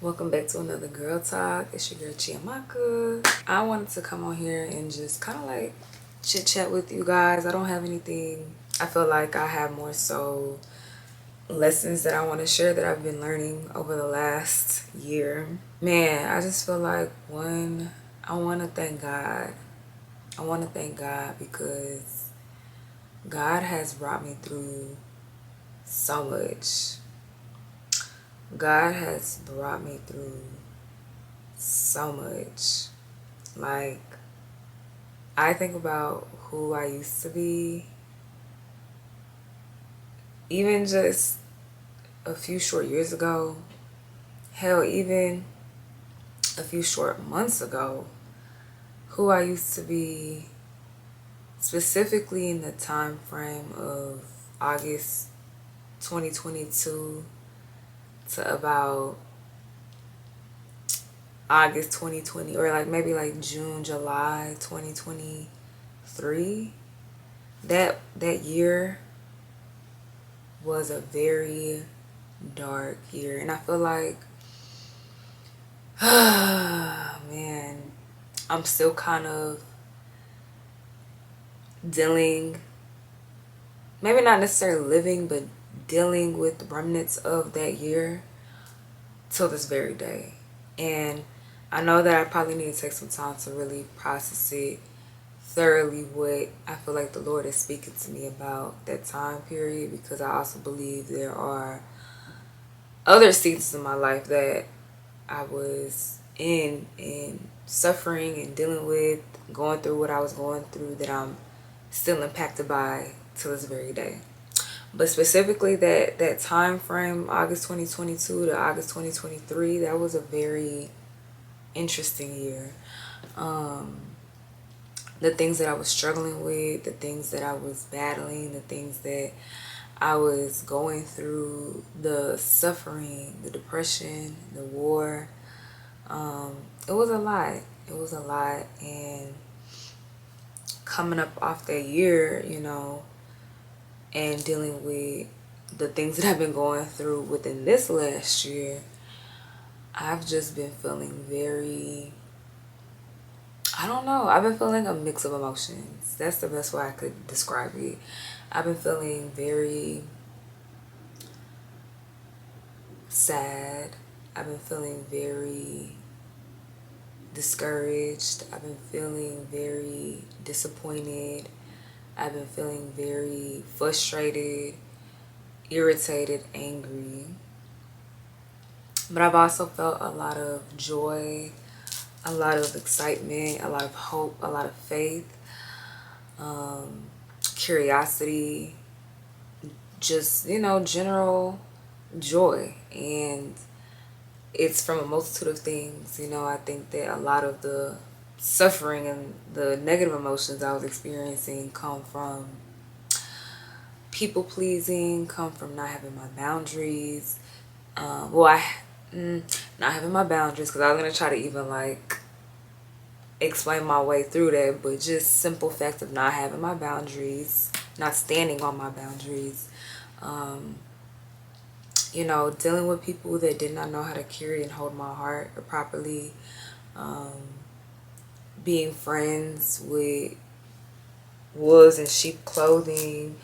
Welcome back to another Girl Talk. It's your girl CHIAMAKA. I wanted to come on here and just kind of like chit chat with you guys. I don't have anything. I feel like I have more so lessons that I want to share that I've been learning over the last year. Man, I just feel like I want to thank God. I want to thank God because God has brought me through so much. God has brought me through so much. Like, I think about who I used to be, even just a few short years ago, hell, even a few short months ago, who I used to be, specifically in the time frame of August 2022 to about August 2020, or like maybe like June, July 2023. That year was a very dark year, and I feel like man, I'm still kind of dealing, maybe not necessarily living, but dealing with the remnants of that year till this very day. And I know that I probably need to take some time to really process it thoroughly, what I feel like the Lord is speaking to me about that time period, because I also believe there are other seasons in my life that I was in and suffering and dealing with, going through what I was going through, that I'm still impacted by to this very day. But specifically that time frame, August 2022 to August 2023, that was a very interesting year. The things that I was struggling with, the things that I was battling, the things that I was going through, the suffering, the depression, the war. It was a lot. It was a lot. And coming up off that year, and dealing with the things that I've been going through within this last year, I've just been feeling very, I don't know, I've been feeling a mix of emotions. That's the best way I could describe it. I've been feeling very sad. I've been feeling very discouraged. I've been feeling very disappointed. I've been feeling very frustrated, irritated, angry. But I've also felt a lot of joy, a lot of excitement, a lot of hope, a lot of faith, curiosity, just, general joy. And it's from a multitude of things. I think that a lot of the suffering and the negative emotions I was experiencing come from people pleasing, come from not having my boundaries. Not having my boundaries, because I was going to try to even like explain my way through that, but just simple fact of not having my boundaries, not standing on my boundaries, dealing with people that did not know how to carry and hold my heart properly, being friends with wolves in sheep clothing,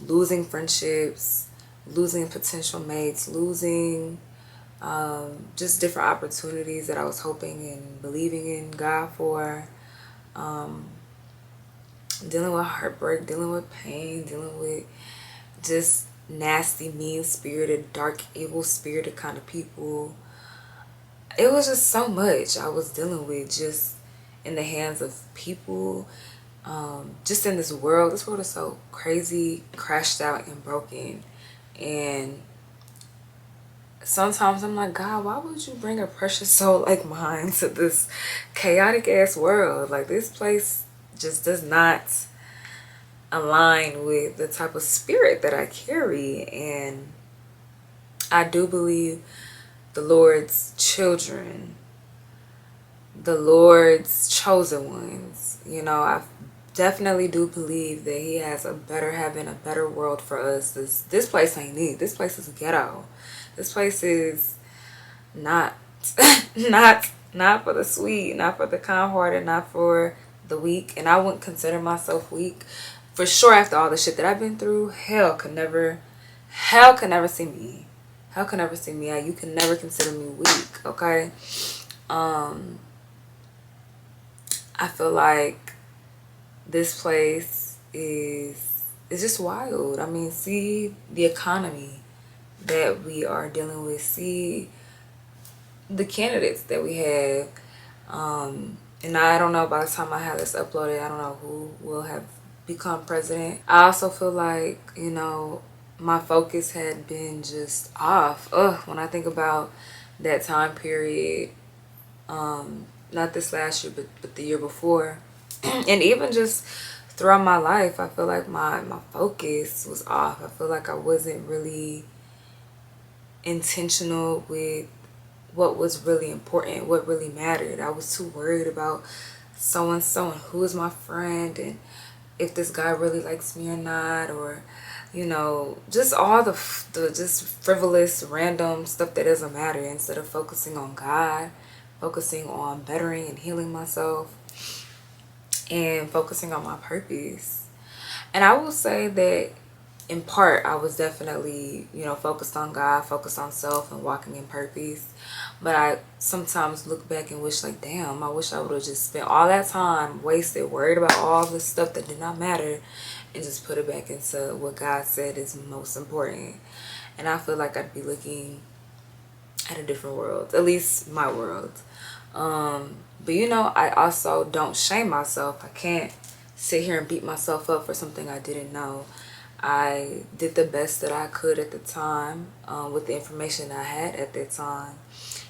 losing friendships, losing potential mates, losing just different opportunities that I was hoping and believing in God for, dealing with heartbreak, dealing with pain, dealing with just nasty, mean-spirited, dark, evil-spirited kind of people. It was just so much I was dealing with just in the hands of people, just in this world. This world is so crazy, crashed out, and broken. And sometimes I'm like, God, why would you bring a precious soul like mine to this chaotic ass world? Like, this place just does not align with the type of spirit that I carry. And I do believe the Lord's children, the Lord's chosen ones, I definitely do believe that He has a better heaven, a better world for us. This place ain't it. This place is ghetto. This place is not not for the sweet, not for the kind-hearted, not for the weak. And I wouldn't consider myself weak. For sure, after all the shit that I've been through, hell could never see me. Hell could never see me. You can never consider me weak, okay? I feel like this place is just wild. I mean, see the economy that we are dealing with. See the candidates that we have. And I don't know, by the time I have this uploaded, I don't know who will have become president. I also feel like, you know, my focus had been just off. When I think about that time period, not this last year, but the year before, and even just throughout my life, I feel like my focus was off. I feel like I wasn't really intentional with what was really important, what really mattered. I was too worried about so and so and who is my friend and if this guy really likes me or not, or you know, just all the just frivolous random stuff that doesn't matter, instead of focusing on God, focusing on bettering and healing myself, and focusing on my purpose. And I will say that in part I was definitely, you know, focused on God, focused on self and walking in purpose. But I sometimes look back and wish, like, damn, I wish I would have just spent all that time wasted worried about all this stuff that did not matter and just put it back into what God said is most important. And I feel like I'd be looking at a different world, at least my world. But you know, I also don't shame myself. I can't sit here and beat myself up for something I didn't know. I did the best that I could at the time, with the information I had at that time.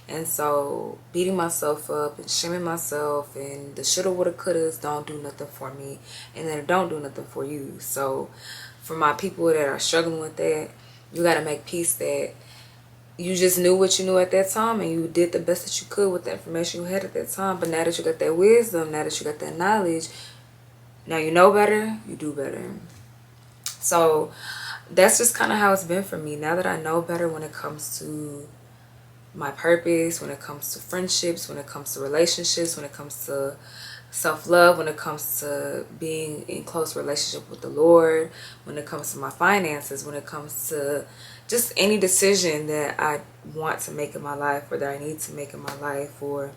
And so beating myself up and shaming myself and the shoulda, woulda, couldas don't do nothing for me, and then it don't do nothing for you. So for my people that are struggling with that, you got to make peace that you just knew what you knew at that time and you did the best that you could with the information you had at that time. But now that you got that wisdom, now that you got that knowledge, now you know better, you do better. So that's just kind of how it's been for me. Now that I know better when it comes to my purpose, when it comes to friendships, when it comes to relationships, when it comes to self-love, when it comes to being in close relationship with the Lord, when it comes to my finances, when it comes to just any decision that I want to make in my life or that I need to make in my life, or,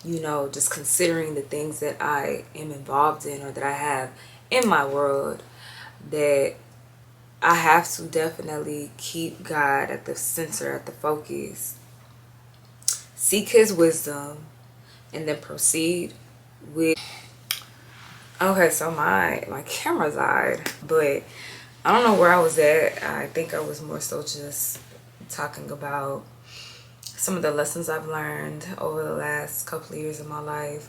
you know, just considering the things that I am involved in or that I have in my world, that I have to definitely keep God at the center, at the focus, seek his wisdom, and then proceed with. Okay, so my camera died, but I don't know where I was at. I think I was more so just talking about some of the lessons I've learned over the last couple of years of my life,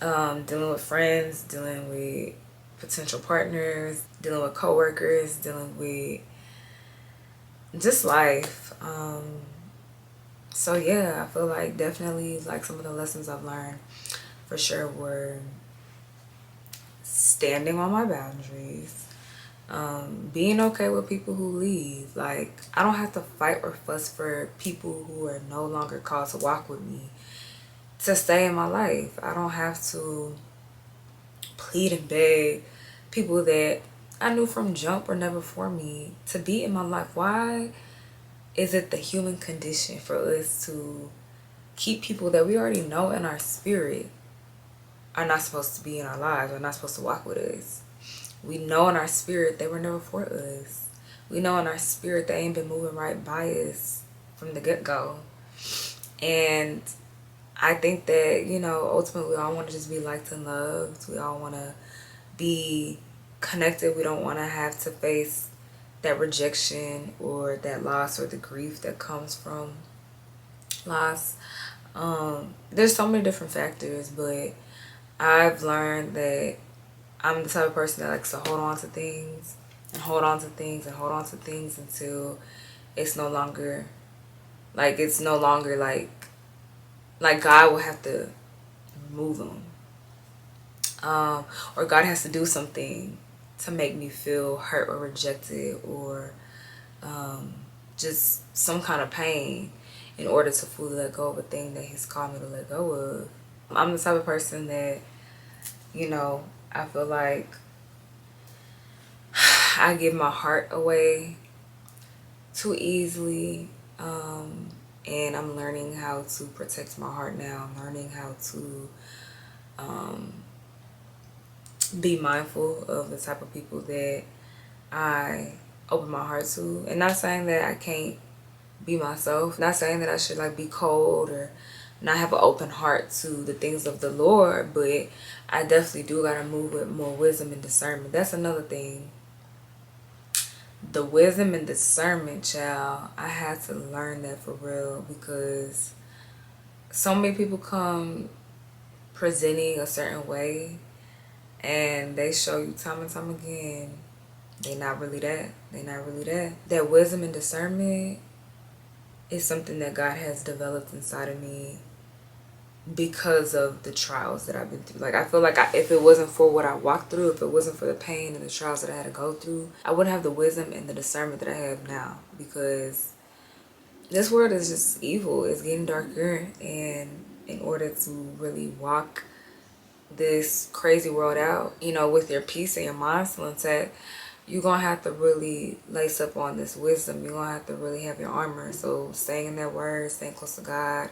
dealing with friends, dealing with potential partners, dealing with coworkers, dealing with just life. So yeah, I feel like definitely like some of the lessons I've learned for sure were standing on my boundaries, being okay with people who leave. Like, I don't have to fight or fuss for people who are no longer called to walk with me to stay in my life. I don't have to plead and beg people that I knew from jump were never for me to be in my life. Why is it the human condition for us to keep people that we already know in our spirit are not supposed to be in our lives, are not supposed to walk with us? We know in our spirit they were never for us. We know in our spirit they ain't been moving right by us from the get-go. And I think that, you know, ultimately we all want to just be liked and loved. We all want to be connected. We don't want to have to face that rejection or that loss or the grief that comes from loss. There's so many different factors, but I've learned that I'm the type of person that likes to hold on to things and hold on to things and hold on to things until it's no longer like God will have to remove them, or God has to do something to make me feel hurt or rejected or just some kind of pain in order to fully let go of a thing that he's called me to let go of. I'm the type of person that, you know, I feel like I give my heart away too easily. And I'm learning how to protect my heart now. I'm learning how to be mindful of the type of people that I open my heart to. And not saying that I can't be myself. Not saying that I should like be cold or not have an open heart to the things of the Lord. But I definitely do gotta move with more wisdom and discernment. That's another thing. The wisdom and discernment, child. I had to learn that for real, because so many people come presenting a certain way and they show you time and time again they not really that. They not really that. That wisdom and discernment is something that God has developed inside of me because of the trials that I've been through. Like, I feel like if it wasn't for what I walked through, if it wasn't for the pain and the trials that I had to go through, I wouldn't have the wisdom and the discernment that I have now, because this world is just evil. It's getting darker, and in order to really walk this crazy world out, you know, with your peace and your mind still intact, you're gonna have to really lace up on this wisdom. You're gonna have to really have your armor. So staying in that word, staying close to God.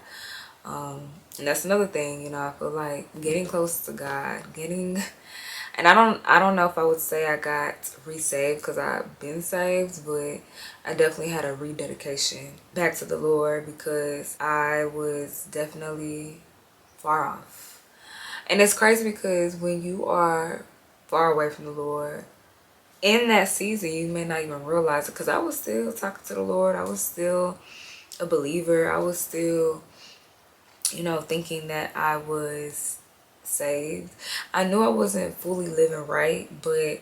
And that's another thing, you know, I feel like getting close to God, and I don't know if I would say I got resaved, because I've been saved, but I definitely had a rededication back to the Lord, because I was definitely far off. And it's crazy, because when you are far away from the Lord, in that season, you may not even realize it, because I was still talking to the Lord. I was still a believer. I was still, you know, thinking that I was saved. I knew I wasn't fully living right, but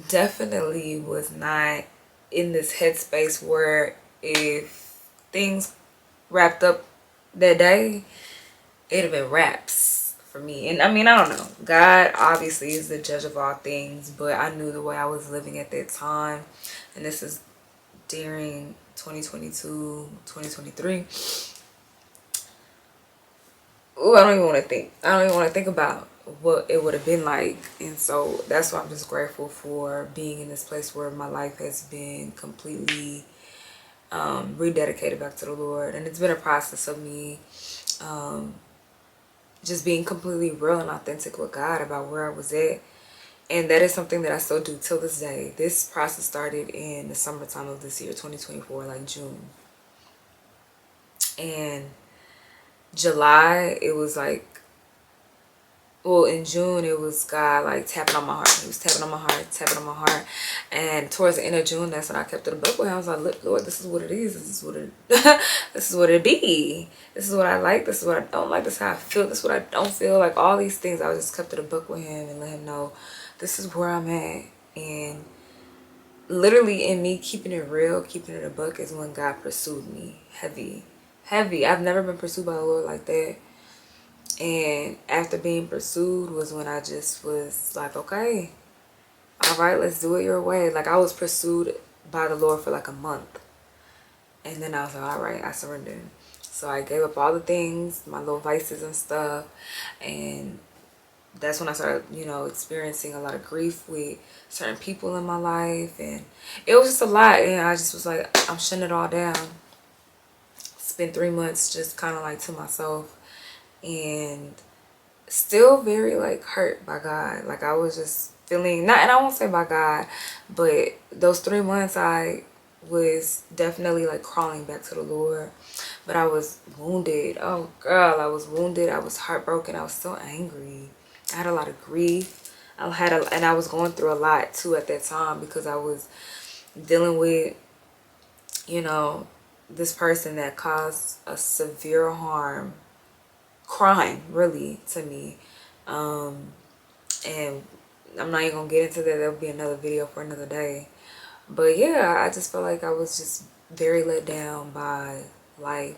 definitely was not in this headspace where if things wrapped up that day, it'd have been wraps for me. And I mean, I don't know. God obviously is the judge of all things, but I knew the way I was living at that time, and this is during 2022, 2023. Ooh, I don't even want to think. I don't even want to think about what it would have been like. And so that's why I'm just grateful for being in this place where my life has been completely rededicated back to the Lord. And it's been a process of me just being completely real and authentic with God about where I was at. And that is something that I still do till this day. This process started in the summertime of this year, 2024, like June. And July, it was like, well, in June, it was God like tapping on my heart. He was tapping on my heart, tapping on my heart. And towards the end of June, that's when I kept it a book with him. I was like, look, Lord, this is what it is. This is what it this is what it be. This is what I like. This is what I don't like. This is how I feel. This is what I don't feel. Like, all these things, I just kept it a book with him and let him know this is where I'm at. And literally, in me keeping it real, keeping it a book, is when God pursued me heavy. Heavy. I've never been pursued by the Lord like that. And after being pursued was when I just was like, okay, all right, let's do it your way. Like, I was pursued by the Lord for like a month. And then I was like, all right, I surrendered. So I gave up all the things, my little vices and stuff. And that's when I started, you know, experiencing a lot of grief with certain people in my life. And it was just a lot. And I just was like, I'm shutting it all down. Spent 3 months just kind of like to myself. And still very like hurt by God. Like, I was just feeling, not, and I won't say by God, but those 3 months I was definitely like crawling back to the Lord. But I was wounded. Oh girl, I was wounded. I was heartbroken. I was so angry. I had a lot of grief. And I was going through a lot too at that time, because I was dealing with, you know, this person that caused a severe harm, crime really, to me. And I'm not even gonna get into that. That'll be another video for another day. But yeah, I just felt like I was just very let down by life,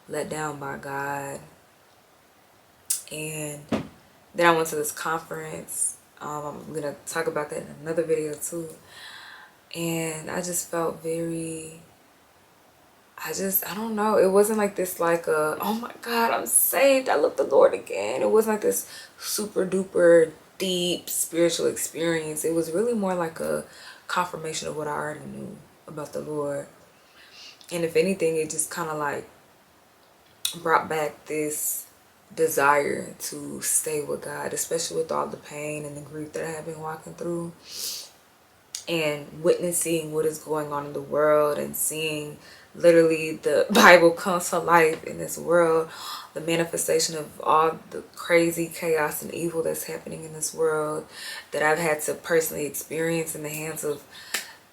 let down by God. And then I went to this conference. I'm gonna talk about that in another video too. And I just felt very, I don't know. It wasn't like this, like oh my God, I'm saved, I love the Lord again. It wasn't like this super duper deep spiritual experience. It was really more like a confirmation of what I already knew about the Lord. And if anything, it just kind of like brought back this desire to stay with God, especially with all the pain and the grief that I have been walking through, and witnessing what is going on in the world and seeing literally the Bible come to life in this world, the manifestation of all the crazy chaos and evil that's happening in this world that I've had to personally experience in the hands of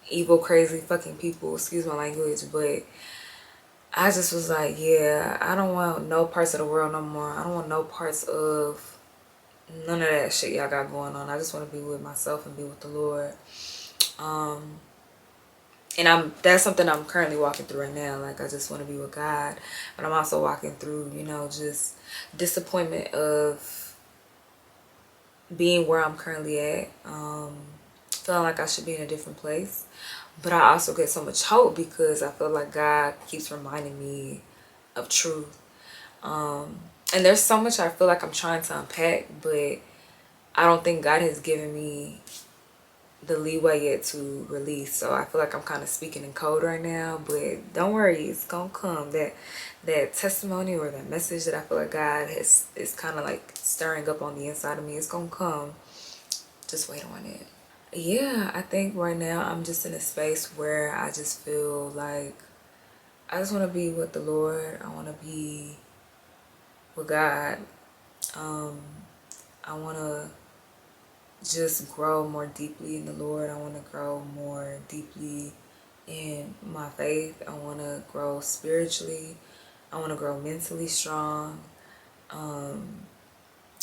evil, crazy fucking people, excuse my language. But I just was like, yeah, I don't want no parts of the world no more. I don't want no parts of none of that shit y'all got going on. I just want to be with myself and be with the Lord. And that's something I'm currently walking through right now. Like, I just want to be with God, but I'm also walking through, you know, just disappointment of being where I'm currently at, feeling like I should be in a different place. But I also get so much hope because I feel like God keeps reminding me of truth. And there's so much I feel like I'm trying to unpack, but I don't think God has given me the leeway yet to release. So I feel like I'm kind of speaking in code right now, but don't worry, it's gonna come. That testimony or that message that I feel like God is kind of like stirring up on the inside of me, it's gonna come. Just wait on it. Yeah, I think right now I'm just in a space where I just feel like I just want to be with the Lord. I want to be with God. I want to just grow more deeply in the Lord. I want to grow more deeply in my faith. I want to grow spiritually. I want to grow mentally strong.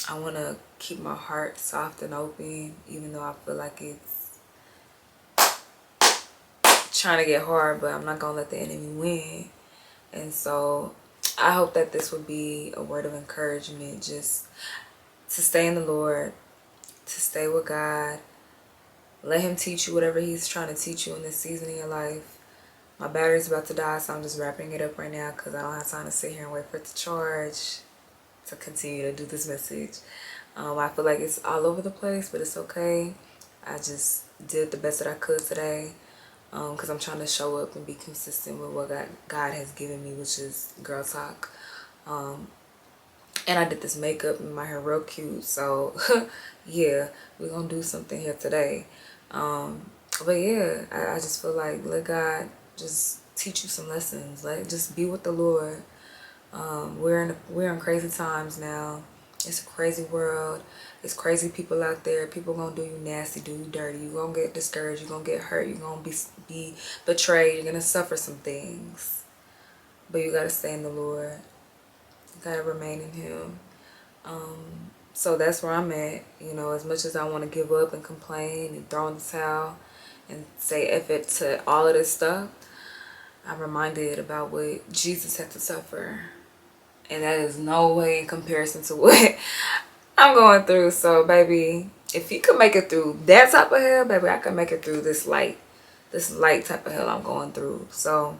I want to keep my heart soft and open, even though I feel like it's trying to get hard, but I'm not going to let the enemy win. And so I hope that this would be a word of encouragement, just to stay in the Lord, to stay with God. Let him teach you whatever he's trying to teach you in this season of your life. My battery's about to die, so I'm just wrapping it up right now because I don't have time to sit here and wait for it to charge to continue to do this message. I feel like it's all over the place, but it's okay. I just did the best that I could today because I'm trying to show up and be consistent with what God has given me, which is girl talk. And I did this makeup and my hair real cute, so yeah, we're gonna do something here today. But yeah, I just feel like let God just teach you some lessons. Like, just be with the Lord. We're in crazy times now. It's a crazy world. It's crazy people out there. People gonna do you nasty, do you dirty. You gonna get discouraged. You gonna get hurt. You gonna be betrayed. You're gonna suffer some things. But you gotta stay in the Lord. You gotta remain in Him. So that's where I'm at. You know, as much as I want to give up and complain and throw in the towel and say F it to all of this stuff, I'm reminded about what Jesus had to suffer. And that is no way in comparison to what I'm going through. So, baby, if he could make it through that type of hell, baby, I can make it through this light type of hell I'm going through. So,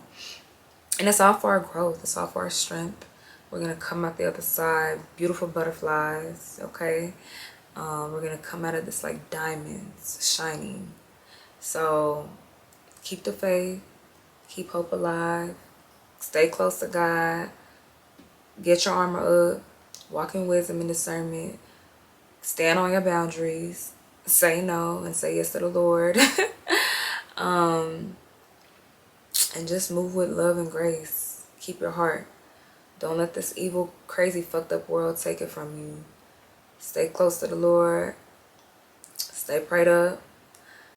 and it's all for our growth. It's all for our strength. We're going to come out the other side, beautiful butterflies, okay? We're going to come out of this like diamonds, shining. So, keep the faith. Keep hope alive. Stay close to God. Get your armor up. Walk in wisdom and discernment. Stand on your boundaries. Say no and say yes to the Lord. And just move with love and grace. Keep your heart. Don't let this evil, crazy, fucked up world take it from you. Stay close to the Lord. Stay prayed up.